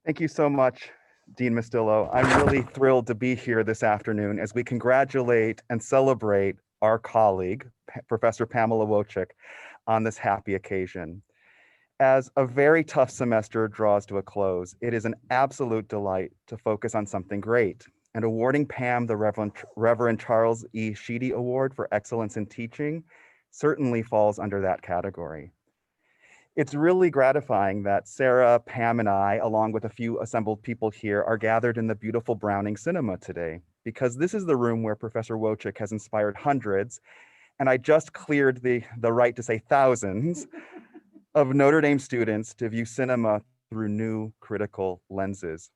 Thank you so much, Dean Mastillo. I'm really thrilled to be here this afternoon as we congratulate and celebrate our colleague, Professor Pamela Wojcik, on this happy occasion. As a very tough semester draws to a close, it is an absolute delight to focus on something great, and awarding Pam the Reverend Charles E. Sheedy Award for Excellence in Teaching certainly falls under that category. It's really gratifying that Sarah, Pam, and I, along with a few assembled people here, are gathered in the beautiful Browning Cinema today, because this is the room where Professor Wojcik has inspired hundreds, and I just cleared the right to say thousands, of Notre Dame students to view cinema through new critical lenses.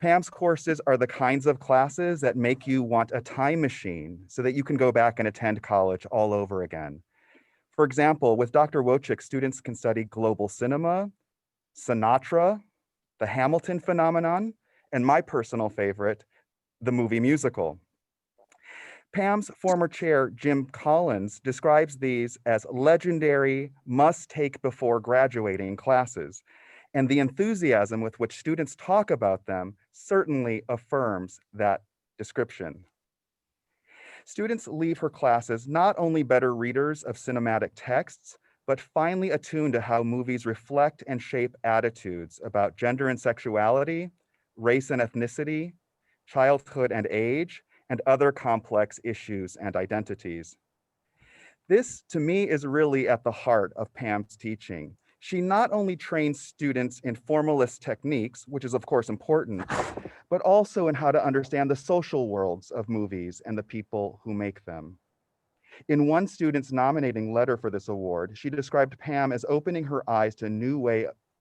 Pam's courses are the kinds of classes that make you want a time machine so that you can go back and attend college all over again. For example, with Dr. Wojcik, students can study global cinema, Sinatra, the Hamilton phenomenon, and my personal favorite, the movie musical. Pam's former chair, Jim Collins, describes these as legendary must-take before graduating classes, and the enthusiasm with which students talk about them certainly affirms that description. Students leave her classes not only better readers of cinematic texts, but finely attuned to how movies reflect and shape attitudes about gender and sexuality, race and ethnicity, childhood and age, and other complex issues and identities. This, to me, is really at the heart of Pam's teaching. She not only trains students in formalist techniques, which is of course important, but also in how to understand the social worlds of movies and the people who make them. In one student's nominating letter for this award, she described Pam as opening her eyes to new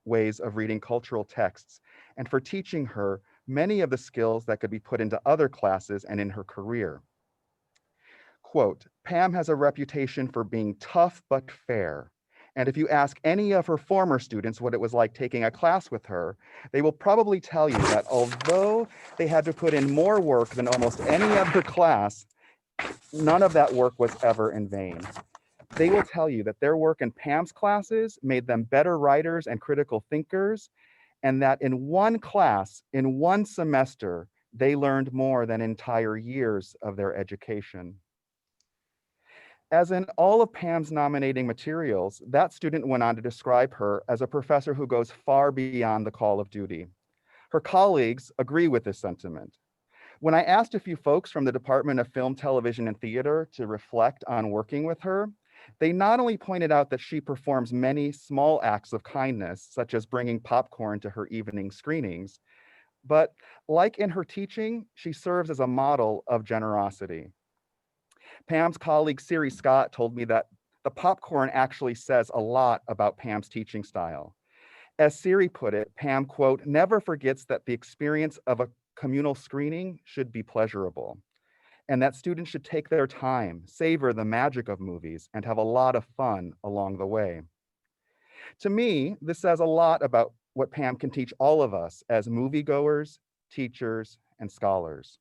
ways of reading cultural texts, and for teaching her many of the skills that could be put into other classes and in her career. Quote, Pam has a reputation for being tough but fair. And if you ask any of her former students what it was like taking a class with her, they will probably tell you that although they had to put in more work than almost any other class, none of that work was ever in vain. They will tell you that their work in Pam's classes made them better writers and critical thinkers, and that in one class, in one semester, they learned more than entire years of their education. As in all of Pam's nominating materials, that student went on to describe her as a professor who goes far beyond the call of duty. Her colleagues agree with this sentiment. When I asked a few folks from the Department of Film, Television, and Theater to reflect on working with her, they not only pointed out that she performs many small acts of kindness, such as bringing popcorn to her evening screenings, but like in her teaching, she serves as a model of generosity. Pam's colleague, Siri Scott, told me that the popcorn actually says a lot about Pam's teaching style. As Siri put it, Pam, quote, never forgets that the experience of a communal screening should be pleasurable, and that students should take their time, savor the magic of movies, and have a lot of fun along the way. To me, this says a lot about what Pam can teach all of us as moviegoers, teachers, and scholars.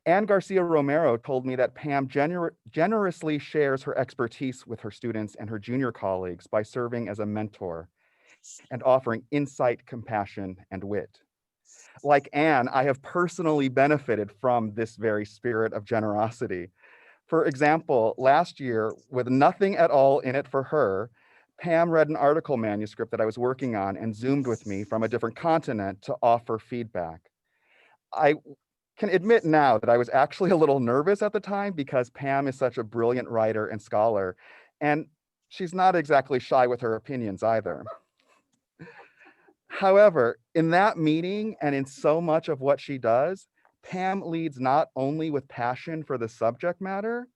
Anne Garcia Romero told me that Pam generously shares her expertise with her students and her junior colleagues by serving as a mentor and offering insight, compassion, and wit. Like Anne, I have personally benefited from this very spirit of generosity. For example, last year, with nothing at all in it for her, Pam read an article manuscript that I was working on and Zoomed with me from a different continent to offer feedback. I can admit now that I was actually a little nervous at the time because Pam is such a brilliant writer and scholar, and she's not exactly shy with her opinions either. However, in that meeting and in so much of what she does, Pam leads not only with passion for the subject matter,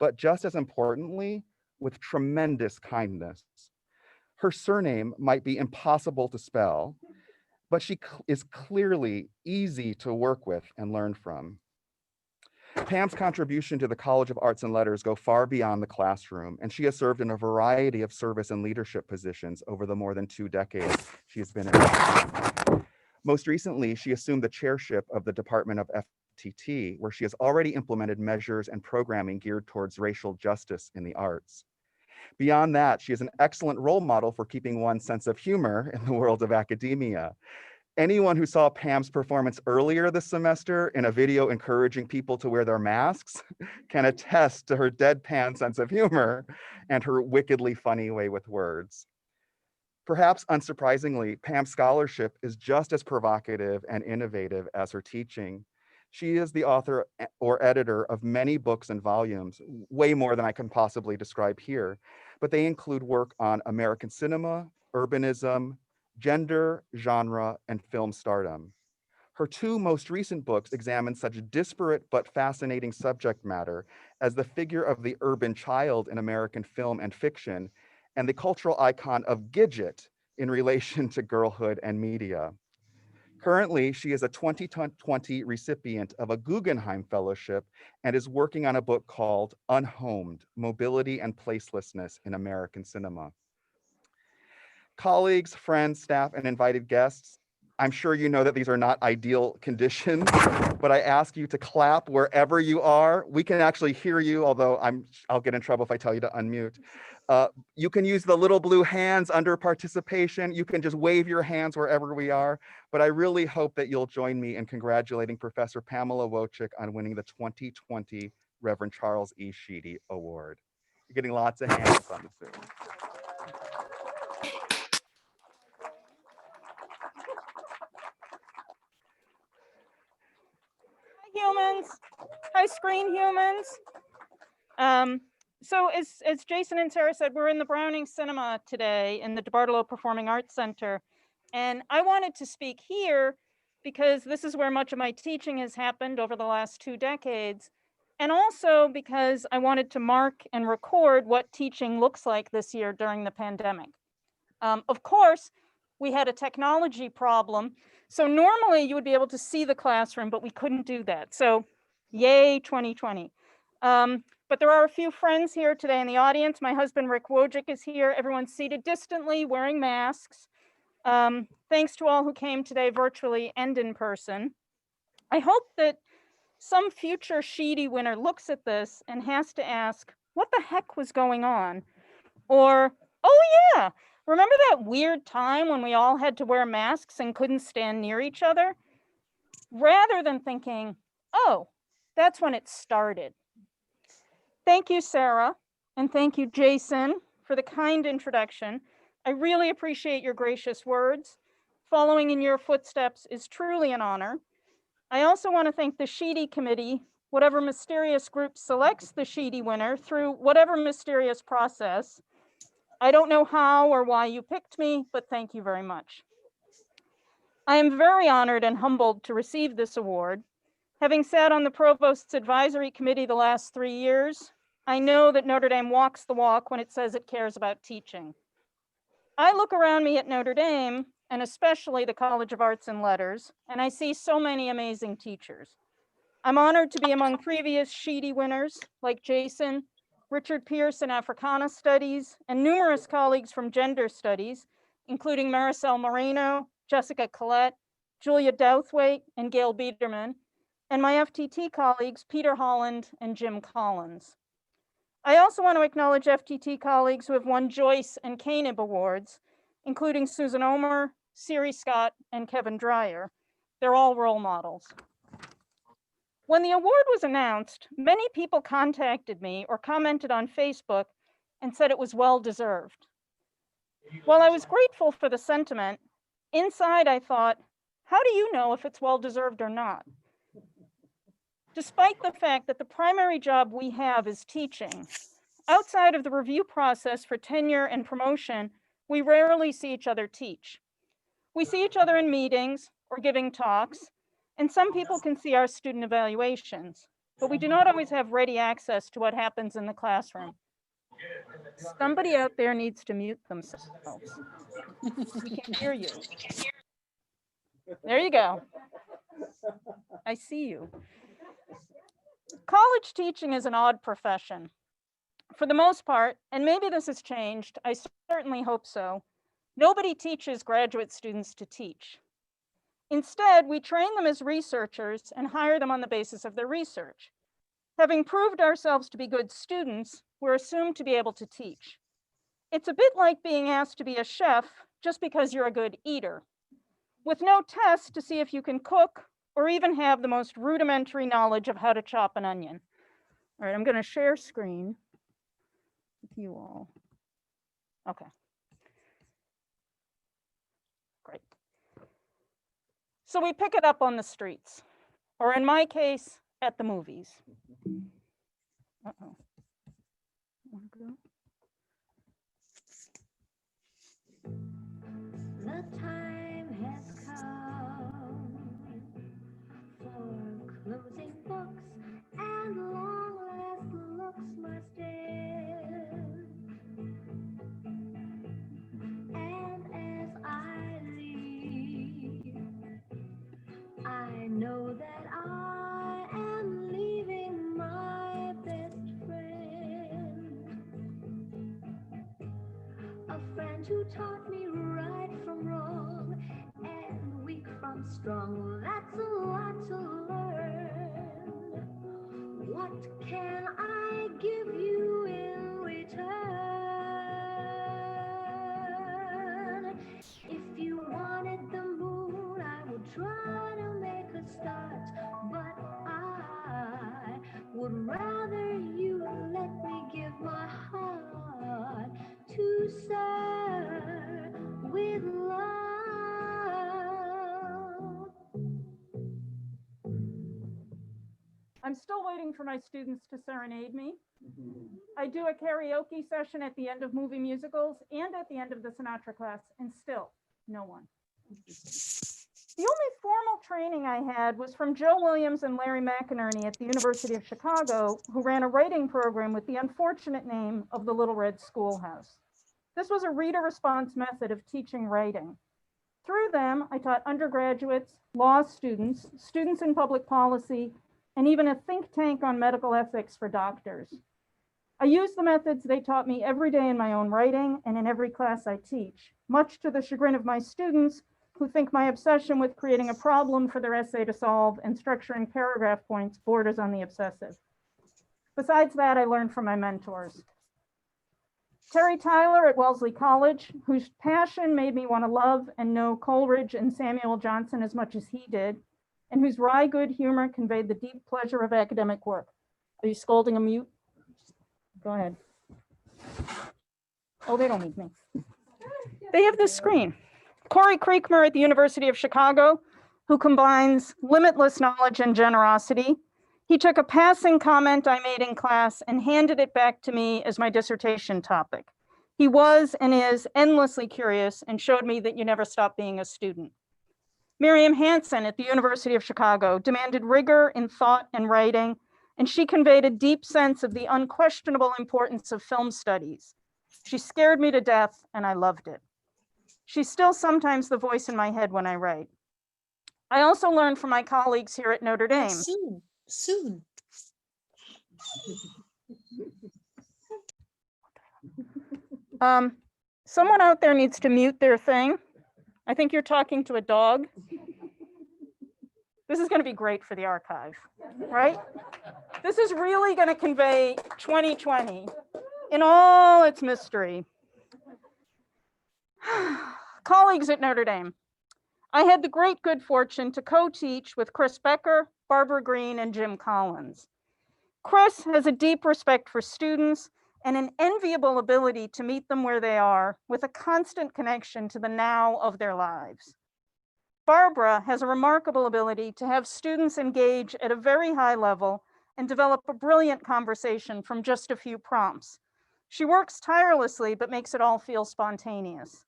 but just as importantly, with tremendous kindness. Her surname might be impossible to spell, but she is clearly easy to work with and learn from. Pam's contribution to the College of Arts and Letters go far beyond the classroom, and she has served in a variety of service and leadership positions over the more than 2 decades she has been in. Most recently, she assumed the chairship of the Department of FTT, where she has already implemented measures and programming geared towards racial justice in the arts. Beyond that, she is an excellent role model for keeping one's sense of humor in the world of academia. Anyone who saw Pam's performance earlier this semester in a video encouraging people to wear their masks can attest to her deadpan sense of humor and her wickedly funny way with words. Perhaps unsurprisingly, Pam's scholarship is just as provocative and innovative as her teaching. She is the author or editor of many books and volumes, way more than I can possibly describe here, but they include work on American cinema, urbanism, gender, genre, and film stardom. Her two most recent books examine such disparate but fascinating subject matter as the figure of the urban child in American film and fiction, and the cultural icon of Gidget in relation to girlhood and media. Currently, she is a 2020 recipient of a Guggenheim Fellowship and is working on a book called Unhomed: Mobility and Placelessness in American Cinema. Colleagues, friends, staff, and invited guests, I'm sure you know that these are not ideal conditions, but I ask you to clap wherever you are. We can actually hear you, although I'll get in trouble if I tell you to unmute. You can use the little blue hands under participation. You can just wave your hands wherever we are, but I really hope that you'll join me in congratulating Professor Pamela Wojcik on winning the 2020 Reverend Charles E. Sheedy Award. You're getting lots of hands on the Zoom. Humans, hi screen humans. So as Jason and Sarah said, we're in the Browning Cinema today in the DeBartolo Performing Arts Center. And I wanted to speak here because this is where much of my teaching has happened over the last 2 decades. And also because I wanted to mark and record what teaching looks like this year during the pandemic. Of course, we had a technology problem. So normally you would be able to see the classroom, but we couldn't do that. So yay, 2020. But there are a few friends here today in the audience. My husband, Rick Wojcik, is here. Everyone's seated distantly, wearing masks. Thanks to all who came today virtually and in person. I hope that some future Sheedy winner looks at this and has to ask, what the heck was going on? Or, oh yeah, remember that weird time when we all had to wear masks and couldn't stand near each other? Rather than thinking, oh, that's when it started. Thank you, Sarah, and thank you, Jason, for the kind introduction. I really appreciate your gracious words. Following in your footsteps is truly an honor. I also want to thank the Sheedy Committee, whatever mysterious group selects the Sheedy winner through whatever mysterious process. I don't know how or why you picked me, but thank you very much. I am very honored and humbled to receive this award. Having sat on the Provost's Advisory Committee the last 3 years, I know that Notre Dame walks the walk when it says it cares about teaching. I look around me at Notre Dame, and especially the College of Arts and Letters, and I see so many amazing teachers. I'm honored to be among previous Sheedy winners like Jason, Richard Pierce in Africana Studies, and numerous colleagues from Gender Studies, including Maricel Moreno, Jessica Collette, Julia Douthwaite, and Gail Biederman, and my FTT colleagues, Peter Holland and Jim Collins. I also want to acknowledge FTT colleagues who have won Joyce and Canib Awards, including Susan Omer, Siri Scott, and Kevin Dreyer. They're all role models. When the award was announced, many people contacted me or commented on Facebook and said it was well-deserved. While I was grateful for the sentiment, inside I thought, how do you know if it's well-deserved or not? Despite the fact that the primary job we have is teaching, outside of the review process for tenure and promotion, we rarely see each other teach. We see each other in meetings or giving talks, and some people can see our student evaluations, but we do not always have ready access to what happens in the classroom. Somebody out there needs to mute themselves. We can hear you. There you go. I see you. College teaching is an odd profession. For the most part, and maybe this has changed, I certainly hope so, nobody teaches graduate students to teach. Instead, we train them as researchers and hire them on the basis of their research. Having proved ourselves to be good students, we're assumed to be able to teach. It's a bit like being asked to be a chef just because you're a good eater. with no test to see if you can cook or even have the most rudimentary knowledge of how to chop an onion. All right, I'm going to share screen with you all. Okay. Great. So we pick it up on the streets, or in my case, at the movies. Uh-oh. Wanna go? The time has come for closing books, and long last looks must end. And as I leave, I know that I am leaving my best friend, a friend who taught me right from wrong and weak from strong. That's a lot to learn. What can I give you in return? If you wanted the moon, I would try to make a start, but I would rather you let me give my heart to serve with love. I'm still waiting for my students to serenade me. I do a karaoke session at the end of movie musicals and at the end of the Sinatra class, and still no one. The only formal training I had was from Joe Williams and Larry McInerney at the University of Chicago, who ran a writing program with the unfortunate name of the Little Red Schoolhouse. This was a reader response method of teaching writing. Through them, I taught undergraduates, law students, students in public policy, and even a think tank on medical ethics for doctors. I use the methods they taught me every day in my own writing and in every class I teach, much to the chagrin of my students, who think my obsession with creating a problem for their essay to solve and structuring paragraph points borders on the obsessive. Besides that, I learned from my mentors. Terry Tyler at Wellesley College, whose passion made me want to love and know Coleridge and Samuel Johnson as much as he did, and whose wry good humor conveyed the deep pleasure of academic work. Are you scolding a mute? Go ahead. Oh, they don't need me. They have this screen. Corey Creekmer at the University of Chicago, who combines limitless knowledge and generosity. He took a passing comment I made in class and handed it back to me as my dissertation topic. He was and is endlessly curious and showed me that you never stop being a student. Miriam Hansen at the University of Chicago demanded rigor in thought and writing, and she conveyed a deep sense of the unquestionable importance of film studies. She scared me to death, and I loved it. She's still sometimes the voice in my head when I write. I also learned from my colleagues here at Notre Dame. Soon. Someone out there needs to mute their thing. I think you're talking to a dog. This is going to be great for the archive, right? This is really going to convey 2020 in all its mystery. Colleagues at Notre Dame, I had the great good fortune to co-teach with Chris Becker, Barbara Green, and Jim Collins. Chris has a deep respect for students and an enviable ability to meet them where they are with a constant connection to the now of their lives. Barbara has a remarkable ability to have students engage at a very high level and develop a brilliant conversation from just a few prompts. She works tirelessly, but makes it all feel spontaneous.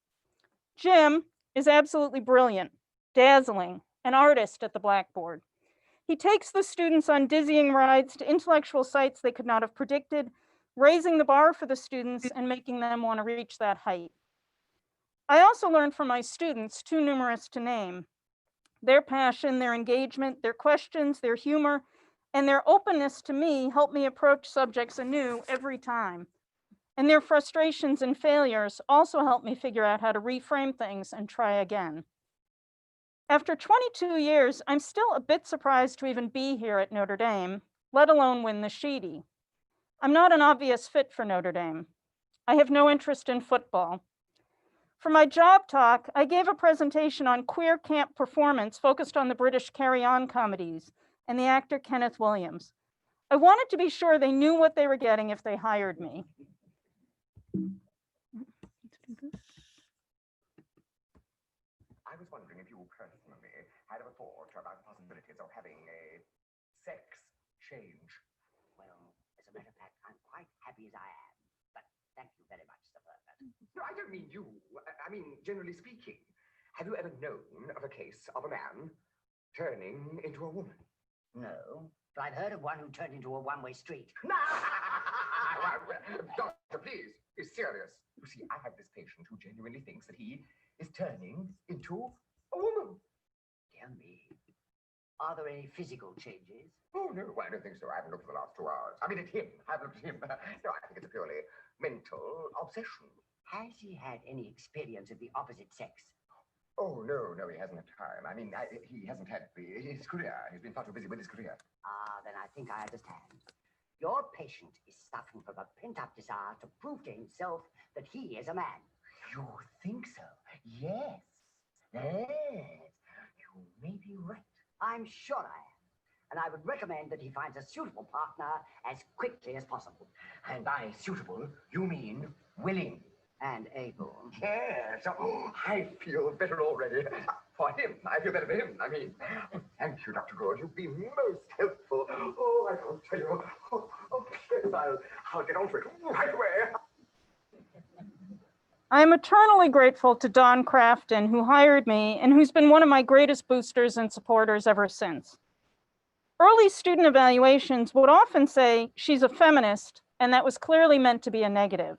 Jim is absolutely brilliant, dazzling, an artist at the blackboard. He takes the students on dizzying rides to intellectual sites they could not have predicted, raising the bar for the students and making them want to reach that height. I also learned from my students, too numerous to name, their passion, their engagement, their questions, their humor, and their openness to me help me approach subjects anew every time. And their frustrations and failures also help me figure out how to reframe things and try again. After 22 years, I'm still a bit surprised to even be here at Notre Dame, let alone win the Sheedy. I'm not an obvious fit for Notre Dame. I have no interest in football. For my job talk, I gave a presentation on queer camp performance focused on the British Carry On comedies and the actor Kenneth Williams. I wanted to be sure they knew what they were getting if they hired me. I was wondering if you personally had ever thought about the possibilities of having a sex change. Well, as a matter of fact, I'm quite happy as I am. But thank you very much, Sir Herbert. No, I don't mean you. I mean, generally speaking. Have you ever known of a case of a man turning into a woman? No, but I've heard of one who turned into a one-way street. No! Doctor, please, be serious. You see, I have this patient who genuinely thinks that he is turning into a woman. Dear me. Are there any physical changes? Oh, no, I don't think so. I haven't looked for the last 2 hours. I mean, at him. I haven't looked at him. No, I think it's a purely mental obsession. Has he had any experience of the opposite sex? Oh, no, he hasn't had time. I mean, he hasn't had his career. He's been far too busy with his career. Ah, then I think I understand. Your patient is suffering from a pent-up desire to prove to himself that he is a man. You think so? Yes. Yes. You may be right. I'm sure I am. And I would recommend that he finds a suitable partner as quickly as possible. And by suitable, you mean willing. And able. Yes. Oh, I feel better already. For him. I feel better for him. I mean, thank you, Dr. Good. You've been most helpful. Oh, I can't tell you. Oh, yes, I'll get on to it right away. I am eternally grateful to Don Crafton, who hired me and who's been one of my greatest boosters and supporters ever since. Early student evaluations would often say she's a feminist, and that was clearly meant to be a negative.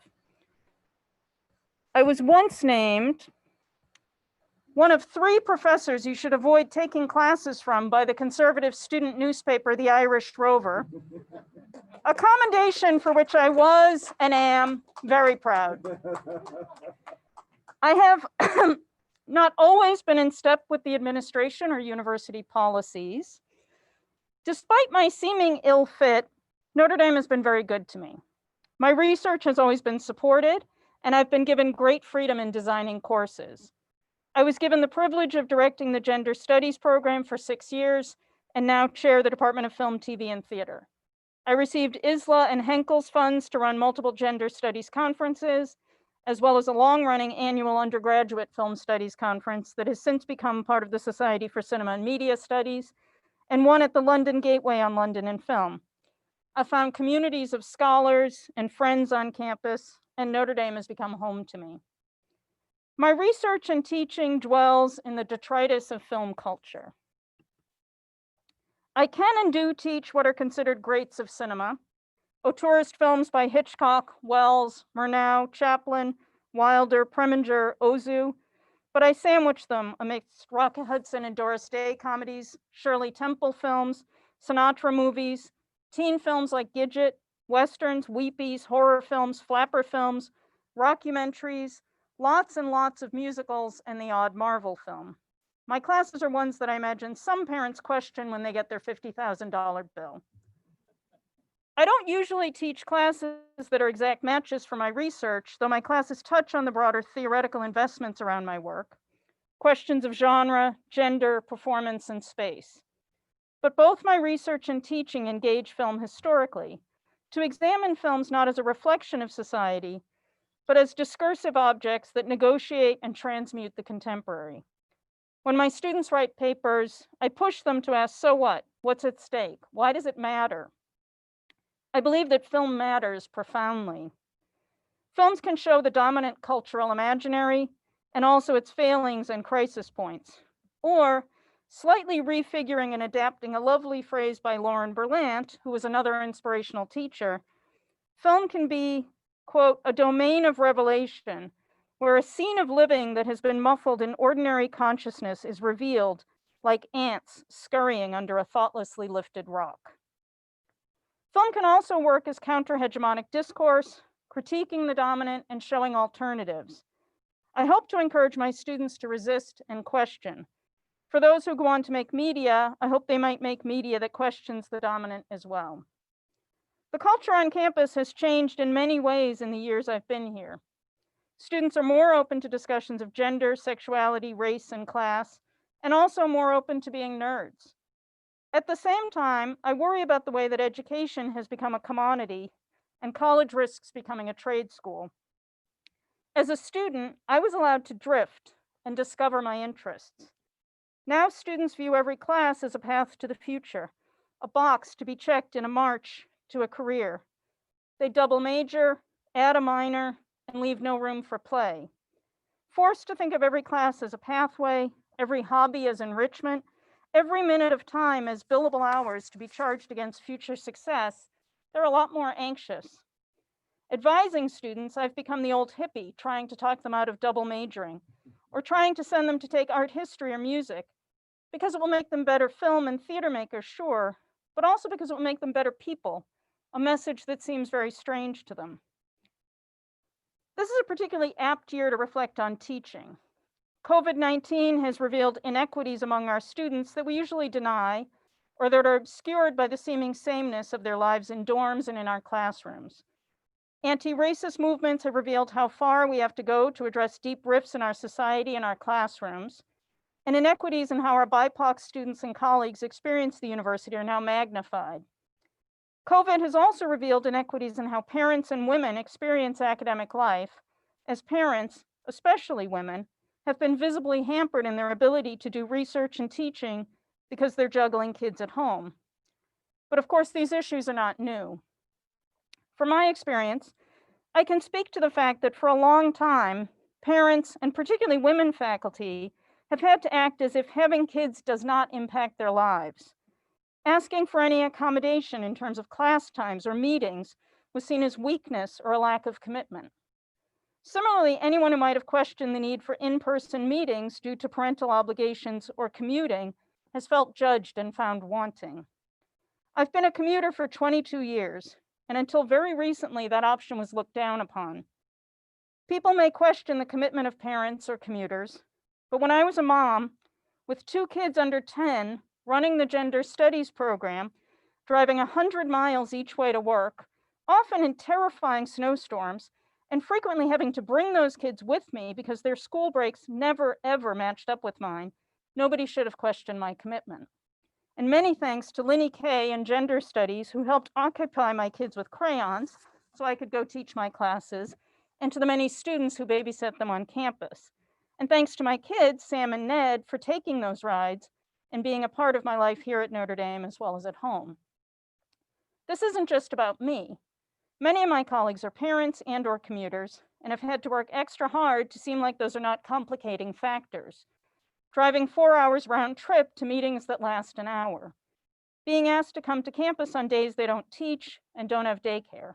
I was once named one of 3 professors you should avoid taking classes from by the conservative student newspaper, The Irish Rover, a commendation for which I was and am very proud. I have not always been in step with the administration or university policies. Despite my seeming ill fit, Notre Dame has been very good to me. My research has always been supported, and I've been given great freedom in designing courses. I was given the privilege of directing the Gender Studies program for 6 years and now chair the Department of Film, TV, and Theater. I received ISLA and Henkel's funds to run multiple gender studies conferences, as well as a long-running annual undergraduate film studies conference that has since become part of the Society for Cinema and Media Studies, and one at the London Gateway on London and Film. I found communities of scholars and friends on campus, and Notre Dame has become home to me. My research and teaching dwells in the detritus of film culture. I can and do teach what are considered greats of cinema, auteurist films by Hitchcock, Wells, Murnau, Chaplin, Wilder, Preminger, Ozu, but I sandwich them amidst Rock Hudson and Doris Day comedies, Shirley Temple films, Sinatra movies, teen films like Gidget, westerns, weepies, horror films, flapper films, rockumentaries, lots and lots of musicals, and the odd Marvel film. My classes are ones that I imagine some parents question when they get their $50,000 bill. I don't usually teach classes that are exact matches for my research, though my classes touch on the broader theoretical investments around my work, questions of genre, gender, performance, and space. But both my research and teaching engage film historically, to examine films not as a reflection of society, but as discursive objects that negotiate and transmute the contemporary. When my students write papers, I push them to ask, so what? What's at stake? Why does it matter? I believe that film matters profoundly. Films can show the dominant cultural imaginary and also its failings and crisis points, or slightly refiguring and adapting a lovely phrase by Lauren Berlant, who was another inspirational teacher, film can be, quote, a domain of revelation, where a scene of living that has been muffled in ordinary consciousness is revealed like ants scurrying under a thoughtlessly lifted rock. Film can also work as counter-hegemonic discourse, critiquing the dominant and showing alternatives. I hope to encourage my students to resist and question. For those who go on to make media, I hope they might make media that questions the dominant as well. The culture on campus has changed in many ways in the years I've been here. Students are more open to discussions of gender, sexuality, race, and class, and also more open to being nerds. At the same time, I worry about the way that education has become a commodity and college risks becoming a trade school. As a student, I was allowed to drift and discover my interests. Now students view every class as a path to the future, a box to be checked in a march to a career. They double major, add a minor, and leave no room for play. Forced to think of every class as a pathway, every hobby as enrichment, every minute of time as billable hours to be charged against future success, they're a lot more anxious. Advising students, I've become the old hippie trying to talk them out of double majoring, or trying to send them to take art history or music, because it will make them better film and theater makers, sure, but also because it will make them better people, a message that seems very strange to them. This is a particularly apt year to reflect on teaching. COVID-19 has revealed inequities among our students that we usually deny, or that are obscured by the seeming sameness of their lives in dorms and in our classrooms. Anti-racist movements have revealed how far we have to go to address deep rifts in our society and our classrooms, and inequities in how our BIPOC students and colleagues experience the university are now magnified. COVID has also revealed inequities in how parents and women experience academic life, as parents, especially women, have been visibly hampered in their ability to do research and teaching because they're juggling kids at home. But of course, these issues are not new. From my experience, I can speak to the fact that for a long time, parents, and particularly women faculty, have had to act as if having kids does not impact their lives. Asking for any accommodation in terms of class times or meetings was seen as weakness or a lack of commitment. Similarly, anyone who might have questioned the need for in-person meetings due to parental obligations or commuting has felt judged and found wanting. I've been a commuter for 22 years, and until very recently, that option was looked down upon. People may question the commitment of parents or commuters, but when I was a mom with 2 kids under 10, running the gender studies program, driving 100 miles each way to work, often in terrifying snowstorms, and frequently having to bring those kids with me because their school breaks never, ever matched up with mine, nobody should have questioned my commitment. And many thanks to Linny Kay and Gender Studies, who helped occupy my kids with crayons so I could go teach my classes, and to the many students who babysat them on campus. And thanks to my kids, Sam and Ned, for taking those rides and being a part of my life here at Notre Dame as well as at home. This isn't just about me. Many of my colleagues are parents and or commuters and have had to work extra hard to seem like those are not complicating factors. Driving 4 hours round trip to meetings that last an hour. Being asked to come to campus on days they don't teach and don't have daycare.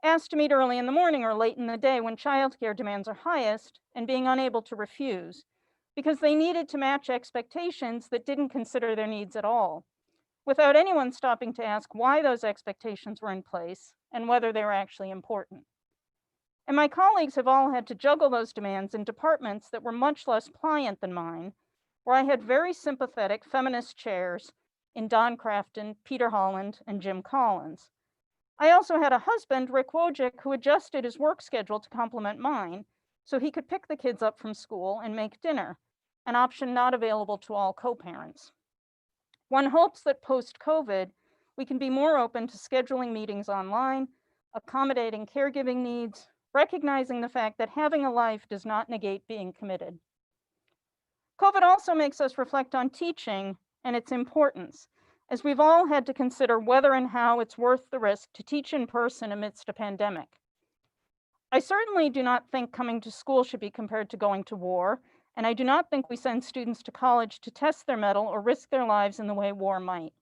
Asked to meet early in the morning or late in the day when childcare demands are highest and being unable to refuse because they needed to match expectations that didn't consider their needs at all, without anyone stopping to ask why those expectations were in place and whether they were actually important. And my colleagues have all had to juggle those demands in departments that were much less pliant than mine, where I had very sympathetic feminist chairs in Don Crafton, Peter Holland, and Jim Collins. I also had a husband, Rick Wojcik, who adjusted his work schedule to complement mine so he could pick the kids up from school and make dinner, an option not available to all co-parents. One hopes that post-COVID, we can be more open to scheduling meetings online, accommodating caregiving needs, recognizing the fact that having a life does not negate being committed. COVID also makes us reflect on teaching and its importance, as we've all had to consider whether and how it's worth the risk to teach in person amidst a pandemic. I certainly do not think coming to school should be compared to going to war, and I do not think we send students to college to test their mettle or risk their lives in the way war might.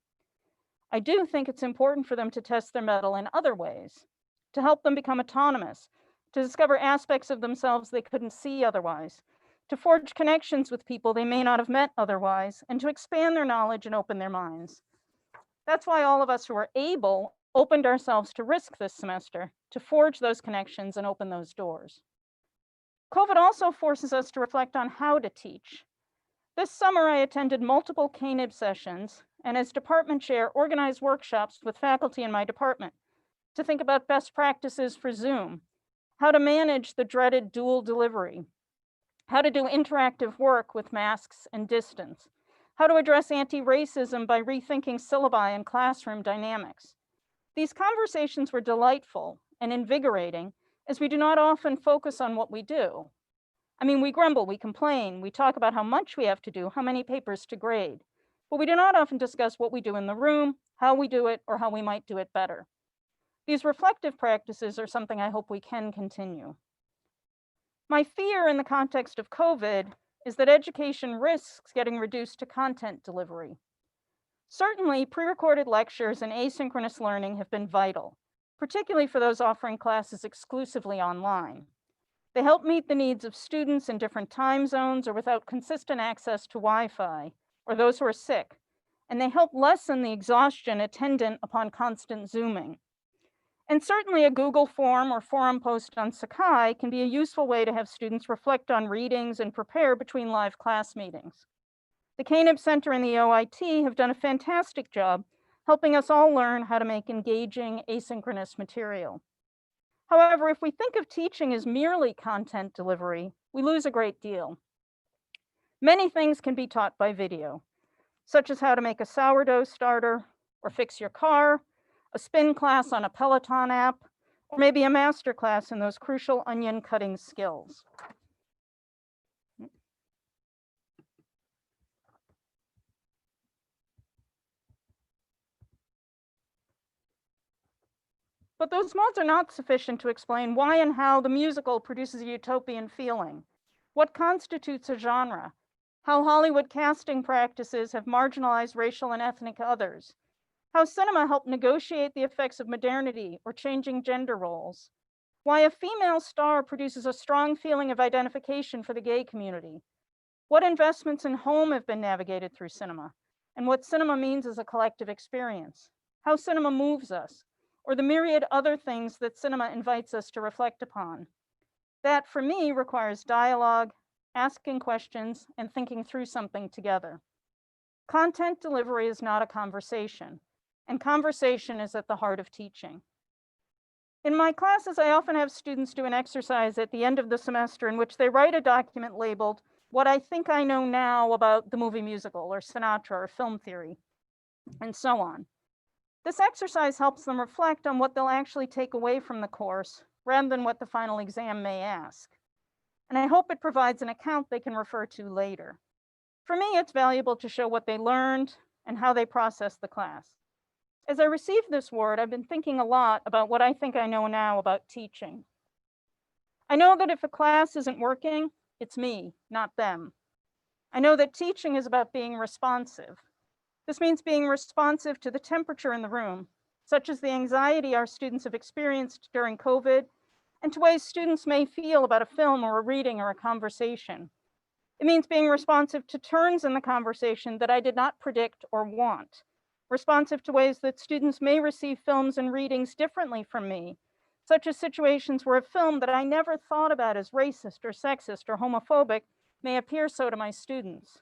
I do think it's important for them to test their mettle in other ways, to help them become autonomous, to discover aspects of themselves they couldn't see otherwise, to forge connections with people they may not have met otherwise, and to expand their knowledge and open their minds. That's why all of us who are able opened ourselves to risk this semester, to forge those connections and open those doors. COVID also forces us to reflect on how to teach. This summer, I attended multiple KNIB sessions, and as department chair, organized workshops with faculty in my department to think about best practices for Zoom, how to manage the dreaded dual delivery, how to do interactive work with masks and distance, how to address anti-racism by rethinking syllabi and classroom dynamics. These conversations were delightful and invigorating, as we do not often focus on what we do. I mean, we grumble, we complain, we talk about how much we have to do, how many papers to grade, but we do not often discuss what we do in the room, how we do it, or how we might do it better. These reflective practices are something I hope we can continue. My fear in the context of COVID is that education risks getting reduced to content delivery. Certainly, pre-recorded lectures and asynchronous learning have been vital, particularly for those offering classes exclusively online. They help meet the needs of students in different time zones or without consistent access to Wi-Fi, or those who are sick, and they help lessen the exhaustion attendant upon constant Zooming. And certainly a Google form or forum post on Sakai can be a useful way to have students reflect on readings and prepare between live class meetings. The Canib Center and the OIT have done a fantastic job helping us all learn how to make engaging asynchronous material. However, if we think of teaching as merely content delivery, we lose a great deal. Many things can be taught by video, such as how to make a sourdough starter or fix your car, a spin class on a Peloton app, or maybe a master class in those crucial onion cutting skills. But those modes are not sufficient to explain why and how the musical produces a utopian feeling, what constitutes a genre, how Hollywood casting practices have marginalized racial and ethnic others, how cinema helped negotiate the effects of modernity or changing gender roles, why a female star produces a strong feeling of identification for the gay community, what investments in home have been navigated through cinema, and what cinema means as a collective experience, how cinema moves us, or the myriad other things that cinema invites us to reflect upon. That, for me, requires dialogue, asking questions, and thinking through something together. Content delivery is not a conversation, and conversation is at the heart of teaching. In my classes, I often have students do an exercise at the end of the semester in which they write a document labeled, "What I think I know now about the movie musical," or Sinatra, or film theory, and so on. This exercise helps them reflect on what they'll actually take away from the course, rather than what the final exam may ask. And I hope it provides an account they can refer to later. For me, it's valuable to show what they learned and how they process the class. As I received this word, I've been thinking a lot about what I think I know now about teaching. I know that if a class isn't working, it's me, not them. I know that teaching is about being responsive. This means being responsive to the temperature in the room, such as the anxiety our students have experienced during COVID, and to ways students may feel about a film or a reading or a conversation. It means being responsive to turns in the conversation that I did not predict or want, responsive to ways that students may receive films and readings differently from me, such as situations where a film that I never thought about as racist or sexist or homophobic may appear so to my students.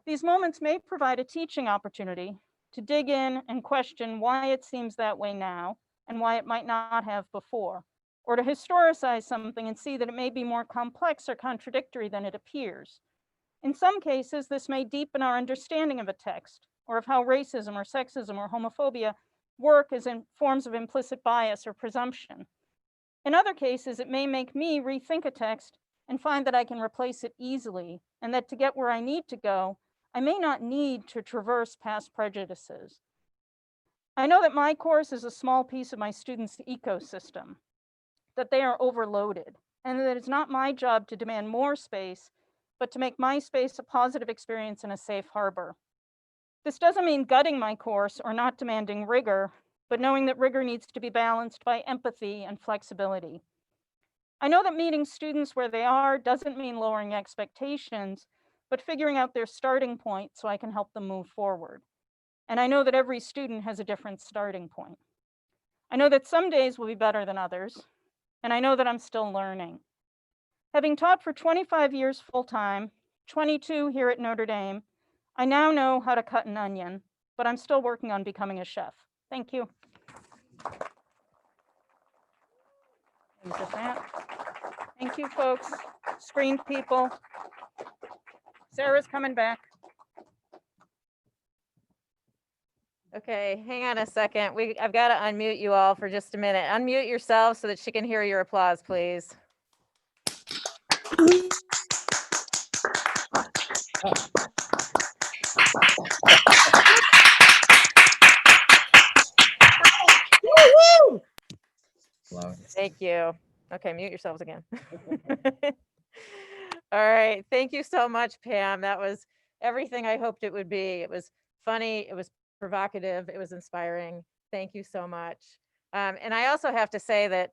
These moments may provide a teaching opportunity to dig in and question why it seems that way now and why it might not have before, or to historicize something and see that it may be more complex or contradictory than it appears. In some cases, this may deepen our understanding of a text, or of how racism or sexism or homophobia work as in forms of implicit bias or presumption. In other cases, it may make me rethink a text and find that I can replace it easily, and that to get where I need to go, I may not need to traverse past prejudices. I know that my course is a small piece of my students' ecosystem, that they are overloaded, and that it's not my job to demand more space, but to make my space a positive experience and a safe harbor. This doesn't mean gutting my course or not demanding rigor, but knowing that rigor needs to be balanced by empathy and flexibility. I know that meeting students where they are doesn't mean lowering expectations, but figuring out their starting point so I can help them move forward. And I know that every student has a different starting point. I know that some days will be better than others, and I know that I'm still learning. Having taught for 25 years full-time, 22 here at Notre Dame, I now know how to cut an onion, but I'm still working on becoming a chef. Thank you. Look at that. Thank you, folks. Screen people. Sarah's coming back. Okay, hang on a second. I've got to unmute you all for just a minute. Unmute yourselves so that she can hear your applause, please. Thank you. Okay, mute yourselves again. All right, thank you so much, Pam. That was everything I hoped it would be. It was funny, it was provocative, it was inspiring. Thank you so much. And I also have to say that,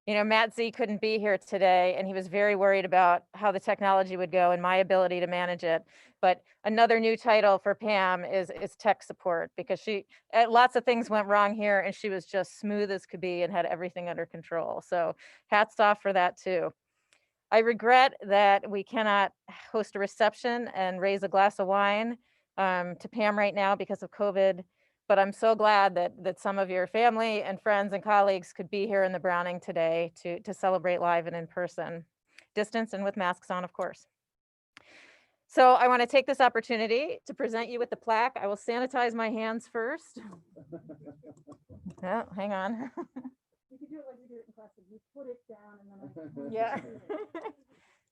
Matt Z couldn't be here today, and he was very worried about how the technology would go and my ability to manage it. But another new title for Pam is tech support, because lots of things went wrong here, and she was just smooth as could be and had everything under control. So hats off for that too. I regret that we cannot host a reception and raise a glass of wine to Pam right now because of COVID. But I'm so glad that some of your family and friends and colleagues could be here in the Browning today to celebrate live and in person, distance and with masks on, of course. So I want to take this opportunity to present you with the plaque. I will sanitize my hands first. Oh, hang on. You can do it like you do it in class. You put it down and then Yeah.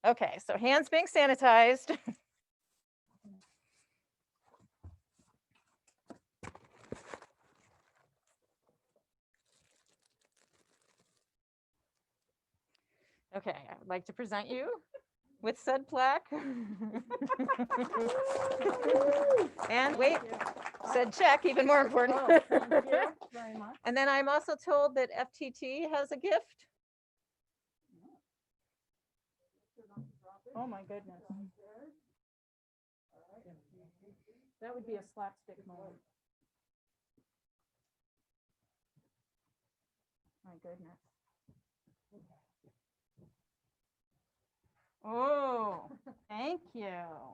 Okay, so hands being sanitized. Okay, I would like to present you with said plaque. And wait, said check, even more important. Oh, thank you very much. And then I'm also told that FTT has a gift. Oh my goodness. That would be a slapstick moment. My goodness. Oh, thank you.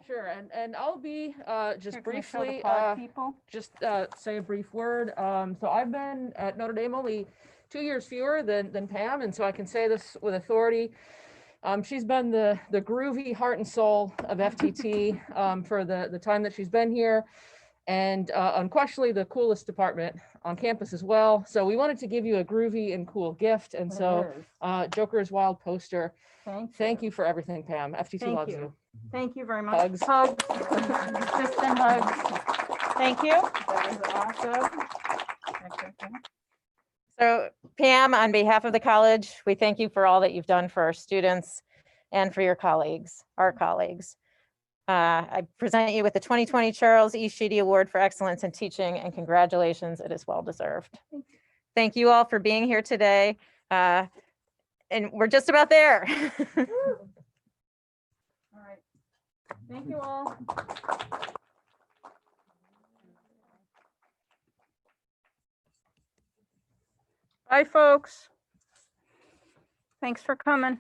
Sure, and I'll be just Here, can you show the briefly pod people? just say a brief word. So I've been at Notre Dame only 2 years fewer than Pam, and so I can say this with authority. She's been the groovy heart and soul of FTT for the time that she's been here, and unquestionably the coolest department on campus as well. So we wanted to give you a groovy and cool gift, and so Joker's Wild poster. Thank you for everything, Pam. FTT Thank loves you. you. Thank you very much. Hugs. Hugs. Distant hugs. Thank you. That was awesome. So Pam, on behalf of the college, we thank you for all that you've done for our students and for your colleagues, our colleagues. I present you with the 2020 Charles E. Sheedy Award for Excellence in Teaching, and congratulations, it is well deserved. Thank you all for being here today. And we're just about there. All right. Thank you all. Bye, folks. Thanks for coming.